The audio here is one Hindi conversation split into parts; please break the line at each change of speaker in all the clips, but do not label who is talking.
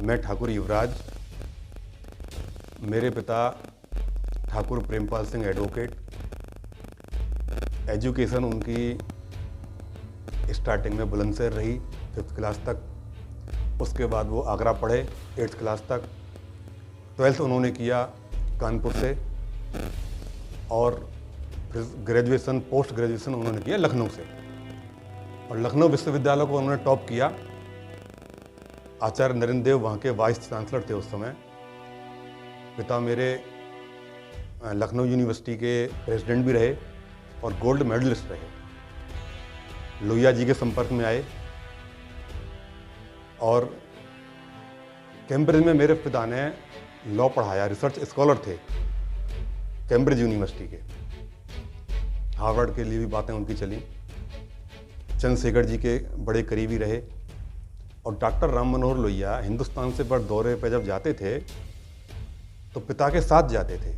मैं ठाकुर युवराज, मेरे पिता ठाकुर प्रेमपाल सिंह एडवोकेट। एजुकेशन उनकी स्टार्टिंग में बुलंदशहर रही 5th क्लास तक। उसके बाद वो आगरा पढ़े 8th क्लास तक। 12th उन्होंने किया कानपुर से और फिर ग्रेजुएशन पोस्ट ग्रेजुएशन उन्होंने किया लखनऊ से, और लखनऊ विश्वविद्यालय को उन्होंने टॉप किया। आचार्य नरेंद्र देव वहाँ के वाइस चांसलर थे उस समय। पिता मेरे लखनऊ यूनिवर्सिटी के प्रेसिडेंट भी रहे और गोल्ड मेडलिस्ट रहे। लोहिया जी के संपर्क में आए और कैम्ब्रिज में मेरे पिता ने लॉ पढ़ाया, रिसर्च स्कॉलर थे कैम्ब्रिज यूनिवर्सिटी के। हार्वर्ड के लिए भी बातें उनकी चली। चंद्रशेखर जी के बड़े करीबी रहे। और डॉक्टर राम मनोहर लोहिया हिंदुस्तान से पर दौरे पर जब जाते थे तो पिता के साथ जाते थे,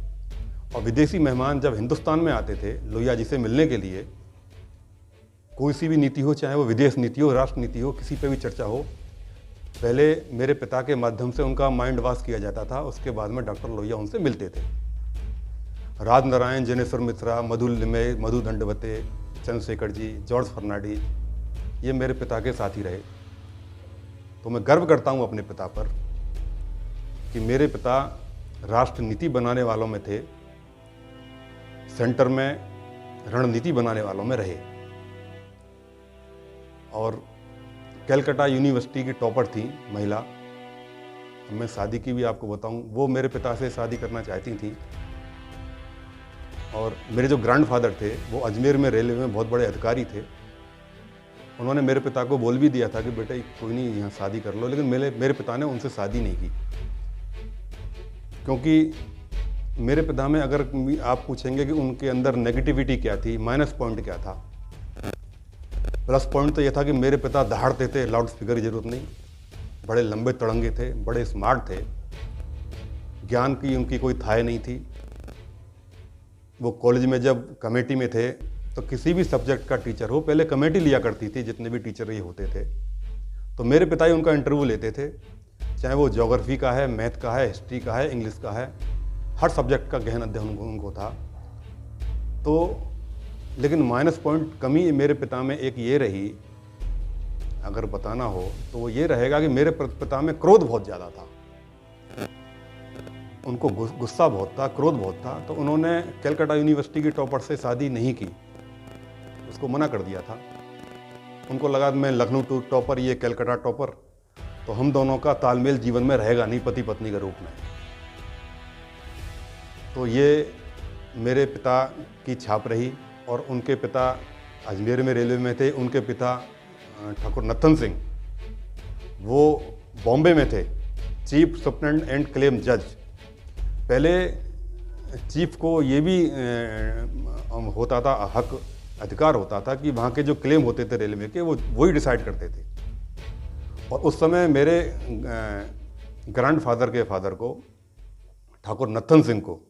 और विदेशी मेहमान जब हिंदुस्तान में आते थे लोहिया जी से मिलने के लिए, कोई सी भी नीति हो, चाहे वो विदेश नीति हो, राष्ट्र नीति हो, किसी पे भी चर्चा हो, पहले मेरे पिता के माध्यम से उनका माइंड वॉश किया जाता था। उसके बाद में डॉक्टर लोहिया उनसे मिलते थे। राज नारायण, जनेश्वर मिश्रा, मधु लिमये, मधु दंडवते, चंद्रशेखर जी, जॉर्ज फर्नांडिस, ये मेरे पिता के साथी रहे। तो मैं गर्व करता हूँ अपने पिता पर कि मेरे पिता राष्ट्र नीति बनाने वालों में थे, सेंटर में रणनीति बनाने वालों में रहे। और कलकत्ता यूनिवर्सिटी की टॉपर थी महिला। मैं शादी की भी आपको बताऊं, वो मेरे पिता से शादी करना चाहती थी। और मेरे जो ग्रैंडफादर थे वो अजमेर में रेलवे में बहुत बड़े अधिकारी थे। उन्होंने मेरे पिता को बोल भी दिया था कि बेटा कोई नहीं, यहाँ शादी कर लो, लेकिन मेरे पिता ने उनसे शादी नहीं की। क्योंकि मेरे पिता में अगर आप पूछेंगे कि उनके अंदर नेगेटिविटी क्या थी, माइनस पॉइंट क्या था, प्लस पॉइंट तो ये था कि मेरे पिता दहाड़ते थे, लाउड स्पीकर की जरूरत नहीं, बड़े लंबे तड़ंगे थे, बड़े स्मार्ट थे, ज्ञान की उनकी कोई थाह नहीं थी। वो कॉलेज में जब कमेटी में थे तो किसी भी सब्जेक्ट का टीचर हो, पहले कमेटी लिया करती थी, जितने भी टीचर ये होते थे तो मेरे पिता ही उनका इंटरव्यू लेते थे, चाहे वो ज्योग्राफी का है, मैथ का है, हिस्ट्री का है, इंग्लिश का है, हर सब्जेक्ट का गहन अध्ययन उनको था। तो लेकिन माइनस पॉइंट कमी मेरे पिता में एक ये रही, अगर बताना हो तो वो ये रहेगा कि मेरे पिता में क्रोध बहुत ज़्यादा था। उनको गुस्सा बहुत था, क्रोध बहुत था। तो उन्होंने कलकत्ता यूनिवर्सिटी की टॉपर से शादी नहीं की, उसको मना कर दिया था। उनको लगा मैं लखनऊ टॉपर, ये कलकत्ता टॉपर, तो हम दोनों का तालमेल जीवन में रहेगा नहीं पति पत्नी के रूप में। तो ये मेरे पिता की छाप रही। और उनके पिता अजमेर में रेलवे में थे। उनके पिता ठाकुर नत्थन सिंह, वो बॉम्बे में थे, चीफ सुप्रिटेंडेंट एंड क्लेम जज। पहले चीफ को ये भी होता था, हक अधिकार होता था कि वहाँ के जो क्लेम होते थे रेलवे के, वो वही डिसाइड करते थे। और उस समय मेरे ग्रैंडफादर के फादर को, ठाकुर नत्थन सिंह को,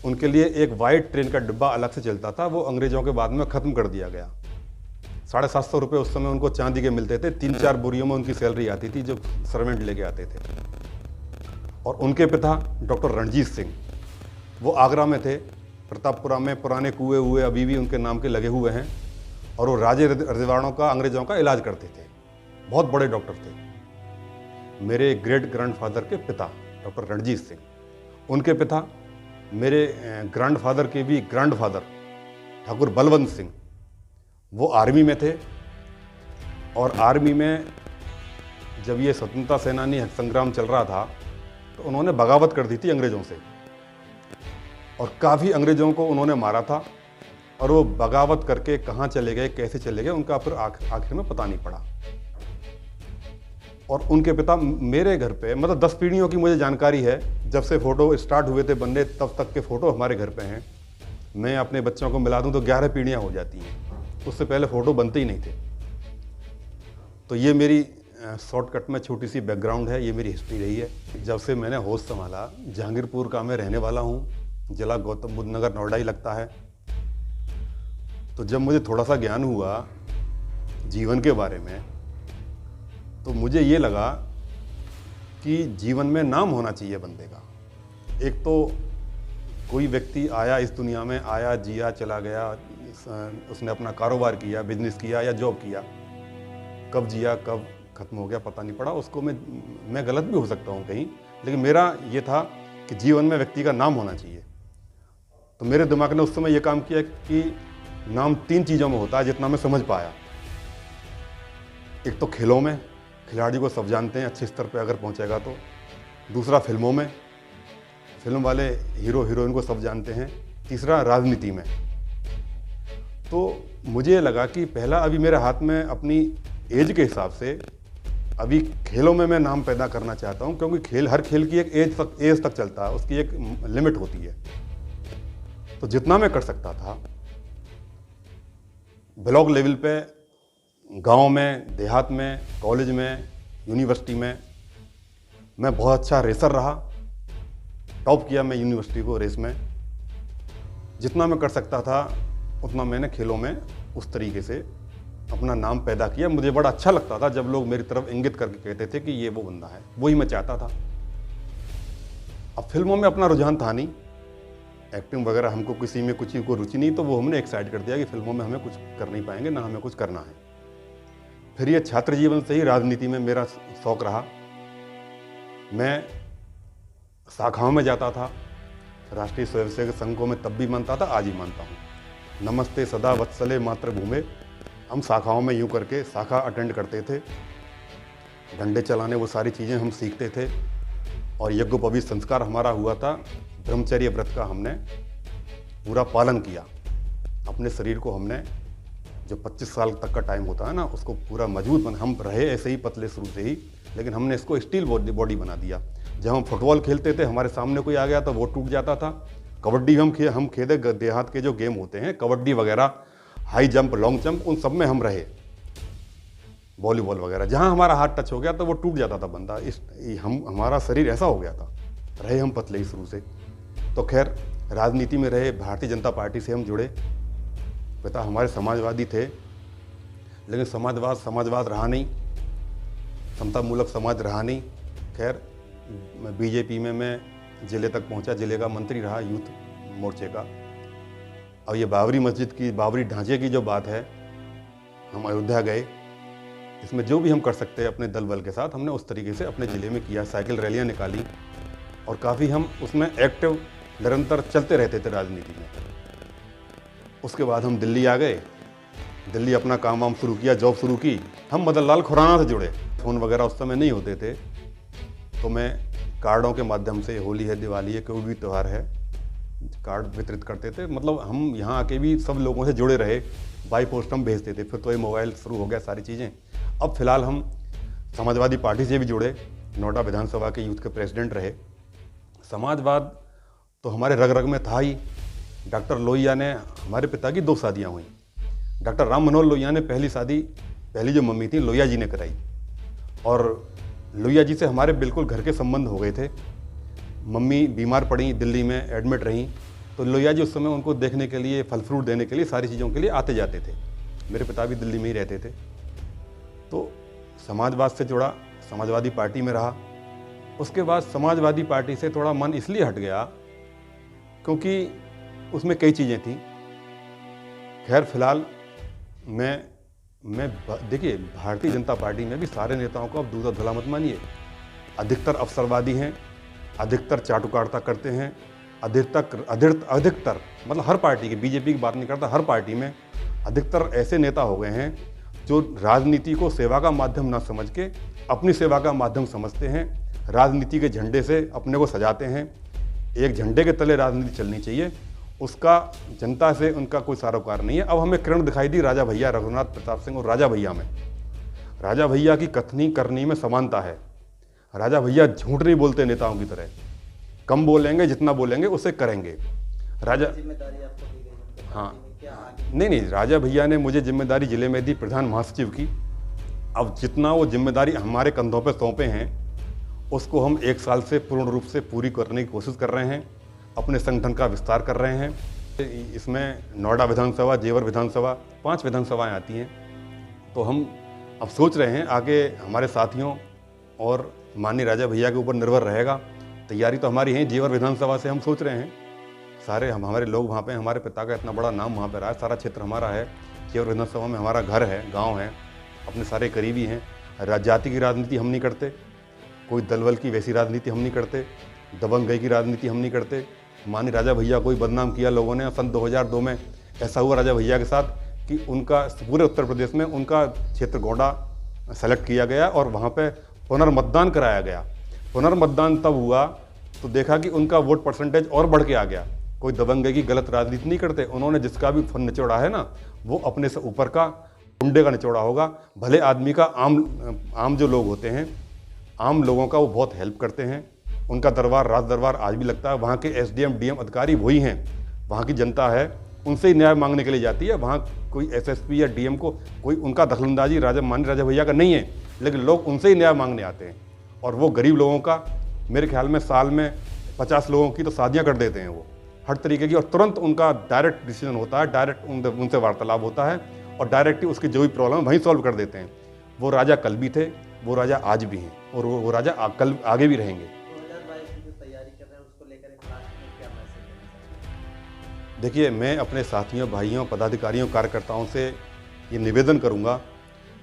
उनके लिए एक वाइट ट्रेन का डिब्बा अलग से चलता था, वो अंग्रेजों के बाद में ख़त्म कर दिया गया। 750 रुपये उस समय उनको चांदी के मिलते थे। 3-4 बोरियों में उनकी सैलरी आती थी जो सर्वेंट लेके आते थे। और उनके पिता डॉक्टर रणजीत सिंह, वो आगरा में थे, प्रतापपुरा में पुराने कुएं हुए अभी भी उनके नाम के लगे हुए हैं। और वो राजे रजवाड़ों का, अंग्रेजों का इलाज करते थे, बहुत बड़े डॉक्टर थे। मेरे ग्रेट ग्रैंडफादर के पिता डॉक्टर रणजीत सिंह, उनके पिता मेरे ग्रैंडफादर के भी ग्रैंडफादर ठाकुर बलवंत सिंह, वो आर्मी में थे। और आर्मी में जब ये स्वतंत्रता सेनानी संग्राम चल रहा था तो उन्होंने बगावत कर दी थी अंग्रेज़ों से, और काफ़ी अंग्रेज़ों को उन्होंने मारा था। और वो बगावत करके कहाँ चले गए, कैसे चले गए, उनका फिर आखिर में पता नहीं पड़ा। और उनके पिता मेरे घर पे, मतलब 10 पीढ़ियों की मुझे जानकारी है, जब से फ़ोटो स्टार्ट हुए थे बनने तब तक के फ़ोटो हमारे घर पे हैं। मैं अपने बच्चों को मिला दूं तो 11 पीढ़ियाँ हो जाती हैं, उससे पहले फ़ोटो बनते ही नहीं थे। तो ये मेरी शॉर्टकट में छोटी सी बैकग्राउंड है, ये मेरी हिस्ट्री रही है। जब से मैंने होश संभाला, जहांगीरपुर का मैं रहने वाला हूँ, जिला गौतम बुद्ध नगर नोएडा ही लगता है। तो जब मुझे थोड़ा सा ज्ञान हुआ जीवन के बारे में, तो मुझे ये लगा कि जीवन में नाम होना चाहिए बंदे का। एक तो कोई व्यक्ति आया, इस दुनिया में आया, जिया, चला गया, उसने अपना कारोबार किया, बिजनेस किया या जॉब किया, कब जिया कब खत्म हो गया पता नहीं पड़ा। उसको मैं गलत भी हो सकता हूँ कहीं, लेकिन मेरा ये था कि जीवन में व्यक्ति का नाम होना चाहिए। तो मेरे दिमाग ने उस समय ये काम किया कि नाम 3 चीज़ों में होता है, जितना मैं समझ पाया। एक तो खेलों में, खिलाड़ी को सब जानते हैं, अच्छे स्तर पे अगर पहुंचेगा तो। दूसरा फिल्मों में, फिल्म वाले हीरो हीरोइन को सब जानते हैं। तीसरा राजनीति में। तो मुझे लगा कि पहला अभी मेरे हाथ में अपनी एज के हिसाब से अभी खेलों में मैं नाम पैदा करना चाहता हूं, क्योंकि हर खेल की एक एज तक चलता है, उसकी एक लिमिट होती है। तो जितना मैं कर सकता था ब्लॉक लेवल पे, गांव में, देहात में, कॉलेज में, यूनिवर्सिटी में मैं बहुत अच्छा रेसर रहा। टॉप किया मैं यूनिवर्सिटी को रेस में। जितना मैं कर सकता था उतना मैंने खेलों में उस तरीके से अपना नाम पैदा किया। मुझे बड़ा अच्छा लगता था जब लोग मेरी तरफ इंगित करके कहते थे कि ये वो बंदा है, वही मैं चाहता था। अब फिल्मों में अपना रुझान था नहीं, एक्टिंग वगैरह हमको किसी में कुछ को रुचि नहीं, तो वो हमने एक साइड कर दिया कि फिल्मों में हमें कुछ कर नहीं पाएंगे, ना हमें कुछ करना है। फिर ये छात्र जीवन से ही राजनीति में मेरा शौक रहा। मैं शाखाओं में जाता था, राष्ट्रीय स्वयंसेवक संघ को मैं तब भी मानता था, आज ही मानता हूँ। नमस्ते सदा वत्सले मातृभूमि, हम शाखाओं में यूँ करके शाखा अटेंड करते थे। डंडे चलाने, वो सारी चीज़ें हम सीखते थे। और यज्ञोपवीत संस्कार हमारा हुआ था। ब्रह्मचर्य व्रत का हमने पूरा पालन किया। अपने शरीर को हमने, जो 25 साल तक का टाइम होता है ना, उसको पूरा मजबूत बना। हम रहे ऐसे ही पतले शुरू से ही, लेकिन हमने इसको स्टील बॉडी बना दिया। जब हम फुटबॉल खेलते थे, हमारे सामने कोई आ गया तो वो टूट जाता था। कबड्डी हम खेले, देहात के जो गेम होते हैं कबड्डी वगैरह, हाई जंप, लॉन्ग जंप, उन सब में हम रहे। वॉलीबॉल वगैरह, जहाँ हमारा हाथ टच हो गया तो वो टूट जाता था बंदा। हमारा शरीर ऐसा हो गया था, रहे हम पतले ही शुरू से। तो खैर राजनीति में रहे, भारतीय जनता पार्टी से हम जुड़े। पिता हमारे समाजवादी थे, लेकिन समाजवाद रहा नहीं, समतामूलक समाज रहा नहीं। खैर बीजेपी में मैं ज़िले तक पहुंचा, ज़िले का मंत्री रहा यूथ मोर्चे का। और ये बाबरी मस्जिद की, बाबरी ढांचे की जो बात है, हम अयोध्या गए। इसमें जो भी हम कर सकते हैं अपने दल बल के साथ, हमने उस तरीके से अपने ज़िले में किया। साइकिल रैलियां निकाली और काफ़ी हम उसमें एक्टिव, निरंतर चलते रहते थे राजनीति में। उसके बाद हम दिल्ली आ गए। दिल्ली अपना काम वाम शुरू किया, जॉब शुरू की। हम मदन लाल खुराना से जुड़े। फ़ोन वगैरह उस समय नहीं होते थे, तो मैं कार्डों के माध्यम से, होली है, दिवाली है, कोई भी त्यौहार है, कार्ड वितरित करते थे। मतलब हम यहाँ आके भी सब लोगों से जुड़े रहे, बाई पोस्ट हम भेजते थे। फिर तो ये मोबाइल शुरू हो गया, सारी चीज़ें। अब फिलहाल हम समाजवादी पार्टी से भी जुड़े, नोएडा विधानसभा के यूथ के प्रेसिडेंट रहे। समाजवाद तो हमारे रग रग में था ही। डॉक्टर लोहिया ने, हमारे पिता की 2 शादियाँ हुई। डॉक्टर राम मनोहर लोहिया ने पहली शादी, पहली जो मम्मी थी लोहिया जी ने कराई, और लोहिया जी से हमारे बिल्कुल घर के संबंध हो गए थे। मम्मी बीमार पड़ी, दिल्ली में एडमिट रहीं, तो लोहिया जी उस समय उनको देखने के लिए, फल फ्रूट देने के लिए, सारी चीज़ों के लिए आते जाते थे। मेरे पिता भी दिल्ली में ही रहते थे। तो समाजवाद से जुड़ा, समाजवादी पार्टी में रहा। उसके बाद समाजवादी पार्टी से थोड़ा मन इसलिए हट गया क्योंकि उसमें कई चीज़ें थी। खैर फिलहाल मैं देखिए, भारतीय जनता पार्टी में भी सारे नेताओं को अब दूधा धुला मत मानिए। अधिकतर अवसरवादी हैं, अधिकतर चाटुकारिता करते हैं, अधिकतर मतलब हर पार्टी के, बीजेपी की बात नहीं करता, हर पार्टी में अधिकतर ऐसे नेता हो गए हैं जो राजनीति को सेवा का माध्यम ना समझ के अपनी सेवा का माध्यम समझते हैं। राजनीति के झंडे से अपने को सजाते हैं। एक झंडे के तले राजनीति चलनी चाहिए, उसका जनता से उनका कोई सरोकार नहीं है। अब हमें किरण दिखाई दी राजा भैया, रघुनाथ प्रताप सिंह और राजा भैया में। राजा भैया की कथनी करनी में समानता है। राजा भैया झूठ नहीं बोलते नेताओं की तरह, कम बोलेंगे, जितना बोलेंगे उसे करेंगे। राजा, हाँ, नहीं, राजा भैया ने मुझे जिम्मेदारी जिले में दी प्रधान महासचिव की। अब जितना वो जिम्मेदारी हमारे कंधों पर सौंपे हैं, उसको हम 1 साल से पूर्ण रूप से पूरी करने की कोशिश कर रहे हैं। अपने संगठन का विस्तार कर रहे हैं। इसमें नोएडा विधानसभा, जेवर विधानसभा, 5 विधानसभाएं आती हैं। तो हम अब सोच रहे हैं आगे हमारे साथियों और माननीय राजा भैया के ऊपर निर्भर रहेगा। तैयारी तो हमारी है, जेवर विधानसभा से हम सोच रहे हैं, सारे हमारे लोग वहाँ पे, हमारे पिता का इतना बड़ा नाम वहाँ पे रहा है, सारा क्षेत्र हमारा है, जेवर विधानसभा में हमारा घर है, गाँव है, अपने सारे करीबी हैं। जाति की राजनीति हम नहीं करते, कोई दलबल की वैसी राजनीति हम नहीं करते, दबंगई की राजनीति हम नहीं करते। माननीय राजा भैया को ही बदनाम किया लोगों ने। सन 2002 में ऐसा हुआ राजा भैया के साथ कि उनका पूरे उत्तर प्रदेश में उनका क्षेत्र गोंडा सेलेक्ट किया गया और वहाँ पे पुनर्मतदान कराया गया। पुनर्मतदान तब हुआ तो देखा कि उनका वोट परसेंटेज और बढ़ के आ गया। कोई दबंगई की गलत राजनीति नहीं करते, उन्होंने जिसका भी फन निचोड़ा है ना, वो अपने से ऊपर का गुंडे का निचोड़ा होगा। भले आदमी का आम जो लोग होते हैं, आम लोगों का वो बहुत हेल्प करते हैं। उनका दरबार, राज दरबार आज भी लगता है। वहाँ के एसडीएम डीएम अधिकारी वही हैं, वहाँ की जनता है, उनसे ही न्याय मांगने के लिए जाती है। वहाँ कोई एसएसपी या डीएम को कोई उनका दखलंदाजी माननीय राजा भैया का नहीं है, लेकिन लोग उनसे ही न्याय मांगने आते हैं। और वो गरीब लोगों का, मेरे ख्याल में साल में 50 लोगों की तो शादियाँ कर देते हैं वो, हर तरीके की। और तुरंत उनका डायरेक्ट डिसीजन होता है, डायरेक्ट उनसे वार्तालाप होता है और डायरेक्ट ही उसकी जो भी प्रॉब्लम है वहीं सॉल्व कर देते हैं। वो राजा कल भी थे, वो राजा आज भी हैं और वो राजा कल आगे भी रहेंगे।
2022 की जो तैयारी कर रहे हैं उसको लेकर एक लास्ट में क्या मैसेज देना चाहेंगे?
देखिए, मैं अपने साथियों, भाइयों, पदाधिकारियों, कार्यकर्ताओं से ये निवेदन करूंगा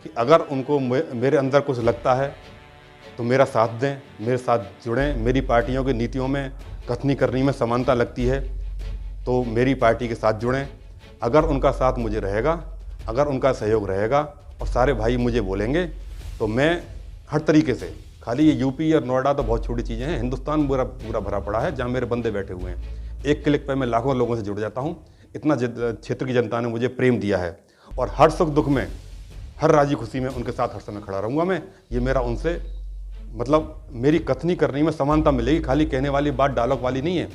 कि अगर उनको मेरे अंदर कुछ लगता है तो मेरा साथ दें, मेरे साथ जुड़ें। मेरी पार्टियों की नीतियों में कथनी करनी में समानता लगती है तो मेरी पार्टी के साथ जुड़ें। अगर उनका साथ मुझे रहेगा, अगर उनका सहयोग रहेगा और सारे भाई मुझे बोलेंगे तो मैं हर तरीके से, खाली ये यूपी और नोएडा तो बहुत छोटी चीज़ें हैं, हिंदुस्तान पूरा भरा पड़ा है जहाँ मेरे बंदे बैठे हुए हैं। एक क्लिक पे मैं लाखों लोगों से जुड़ जाता हूँ। इतना क्षेत्र की जनता ने मुझे प्रेम दिया है और हर सुख दुख में, हर राजी खुशी में उनके साथ हर समय खड़ा रहूँगा मैं। ये मेरा उनसे मतलब मेरी कथनी करने में समानता मिलेगी, खाली कहने वाली बात डायलॉग वाली नहीं है।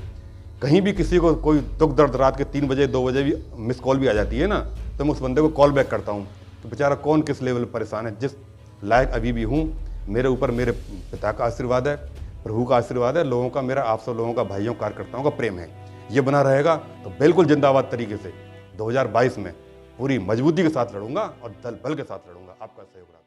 कहीं भी किसी को कोई दुख दर्द रात के 3 बजे 2 बजे भी मिस कॉल भी आ जाती है ना, तो मैं उस बंदे को कॉल बैक करता हूँ। तो बेचारा कौन किस लेवल पर परेशान है, जिस लायक अभी भी हूँ, मेरे ऊपर मेरे पिता का आशीर्वाद है, प्रभु का आशीर्वाद है, लोगों का, मेरा आप सब लोगों का, भाइयों कार्यकर्ताओं का प्रेम है। ये बना रहेगा तो बिल्कुल जिंदाबाद तरीके से 2022 में पूरी मजबूती के साथ लड़ूंगा और दल बल के साथ लड़ूंगा। आपका सहयोग रहा।